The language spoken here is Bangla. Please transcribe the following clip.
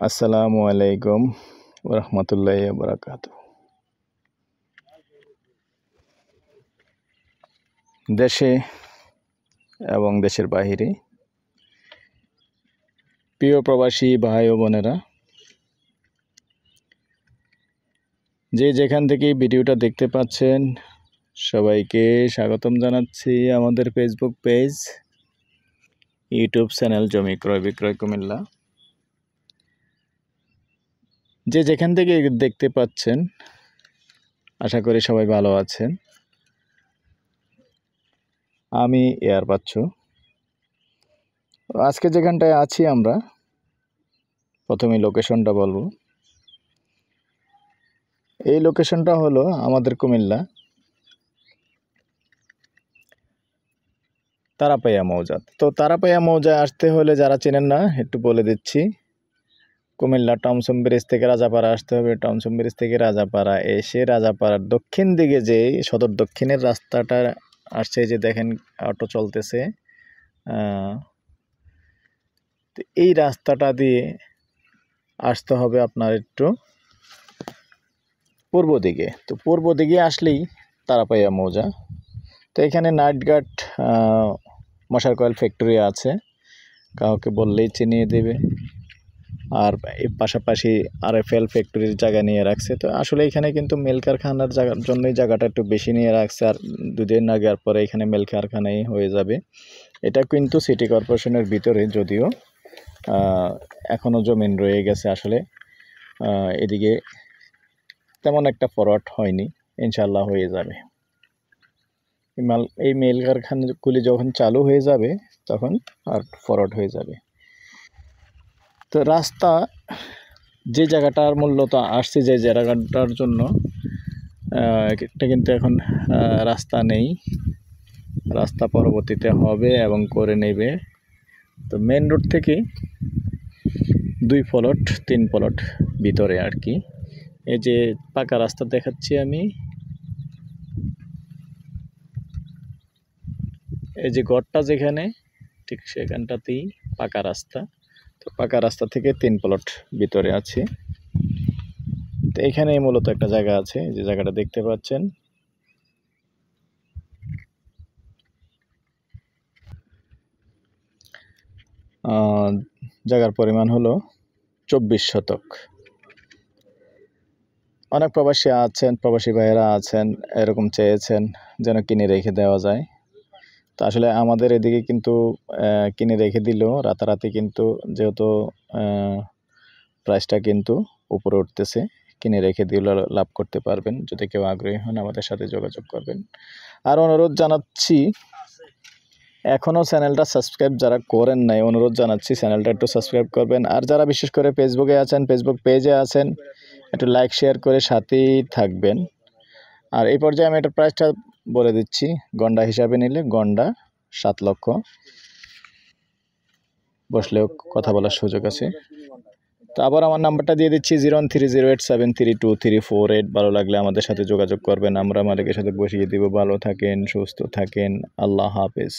আসসালামু আলাইকুম ওরহমতুল্লাহি বারাকাতু। দেশে এবং দেশের বাহিরে প্রিয় প্রবাসী ভাই ও বোনেরা, যে যেখান থেকে ভিডিওটা দেখতে পাচ্ছেন সবাইকে স্বাগতম জানাচ্ছি আমাদের ফেসবুক পেজ, ইউটিউব চ্যানেল জমি ক্রয় বিক্রয় কুমিল্লা। যে যেখান থেকে দেখতে পাচ্ছেন আশা করি সবাই ভালো আছেন। আমি এয়ার বাচ্চু। আজকে যেখানটায় আছি আমরা প্রথমে লোকেশনটা বলবো। এই লোকেশনটা হলো আমাদের কুমিল্লা তারাপাইয়া মৌজা। তো তারাপাইয়া মৌজায় আসতে হলে যারা চেনেন না একটু বলে দিচ্ছি। কুমিল্লা টমসম ব্রিজ থেকে রাজাপাড়া আসতে হবে। টমসম ব্রিজ থেকে রাজাপাড়া এসে রাজাপাড়ার দক্ষিণ দিকে যে সদর দক্ষিণের রাস্তাটা আসছে, যে দেখেন অটো চলতেছে, তো এই রাস্তাটা দিয়ে আসতে হবে আপনার একটু পূর্ব দিকে। তো পূর্ব দিকে আসলেই তারাপাইয়া মৌজা। তো এখানে নাইট গার্ড মশার কয়েল ফ্যাক্টরি আছে, কাউকে বললেই চিনিয়ে দেবে। আর এর পাশাপাশি RFL ফ্যাক্টরির জায়গা নিয়ে রাখছে। তো আসলে এখানে কিন্তু মেল কারখানার জায়গার জন্যই জায়গাটা একটু বেশি নিয়ে রাখছে। আর 2 দিন আগে আর পরে এখানে মেল কারখানাই হয়ে যাবে। এটা কিন্তু সিটি কর্পোরেশনের ভিতরে, যদিও এখনও জমিন রয়ে গেছে। আসলে এদিকে তেমন একটা ফরওয়ার্ড হয়নি, ইনশাল্লাহ হয়ে যাবে। এই মেল কারখানাগুলি যখন চালু হয়ে যাবে তখন আর ফরওয়ার্ড হয়ে যাবে। তো রাস্তা যে জায়গাটার মূল্যত আসছে, যে জায়গাটার জন্য এটা কিন্তু এখন রাস্তা নেই, রাস্তা পরবর্তীতে হবে এবং করে নেবে। তো মেন রোড থেকে 2 প্লট 3 প্লট ভিতরে আর কি। এই যে পাকা রাস্তা দেখাচ্ছি আমি, এই যে গড়টা যেখানে ঠিক সেখানটাতেই পাকা রাস্তা। তো পাকা রাস্তা থেকে 3 প্লট ভিতরে আছে। তো এখানেই মূলত একটা জায়গা আছে, যে জায়গাটা দেখতে পাচ্ছেন। জায়গার পরিমাণ হলো 24 শতক। অনেক প্রবাসী আছেন, প্রবাসী ভাইয়েরা আছেন, এরকম চেয়েছেন যেন কিনে রেখে দেওয়া যায়। তো আসলে আমাদের এদিকে কিন্তু কিনে রেখে দিলেও রাতারাতি কিন্তু যেহেতু প্রাইসটা কিন্তু উপরে উঠতেছে, কিনে রেখে দিলেও লাভ করতে পারবেন। যদি কেউ আগ্রহী হন আমাদের সাথে যোগাযোগ করবেন। আর অনুরোধ জানাচ্ছি, এখনও চ্যানেলটা সাবস্ক্রাইব যারা করেন নাই, অনুরোধ জানাচ্ছি চ্যানেলটা একটু সাবস্ক্রাইব করবেন। আর যারা বিশেষ করে ফেসবুকে আছেন, ফেসবুক পেজে আছেন, একটু লাইক শেয়ার করে সাথেই থাকবেন। আর এই পর্যায়ে আমি একটা প্রাইসটা বলে দিচ্ছি। গন্ডা হিসাবে নিলে গন্ডা 7 লক্ষ, বসলেও কথা বলার সুযোগ আছে। তো আবার আমার নাম্বারটা দিয়ে দিচ্ছি 03087323448। ভালো লাগলে আমাদের সাথে যোগাযোগ করবেন, আমরা মালিকের সাথে বসিয়ে দিব। ভালো থাকেন, সুস্থ থাকেন, আল্লাহ হাফেজ।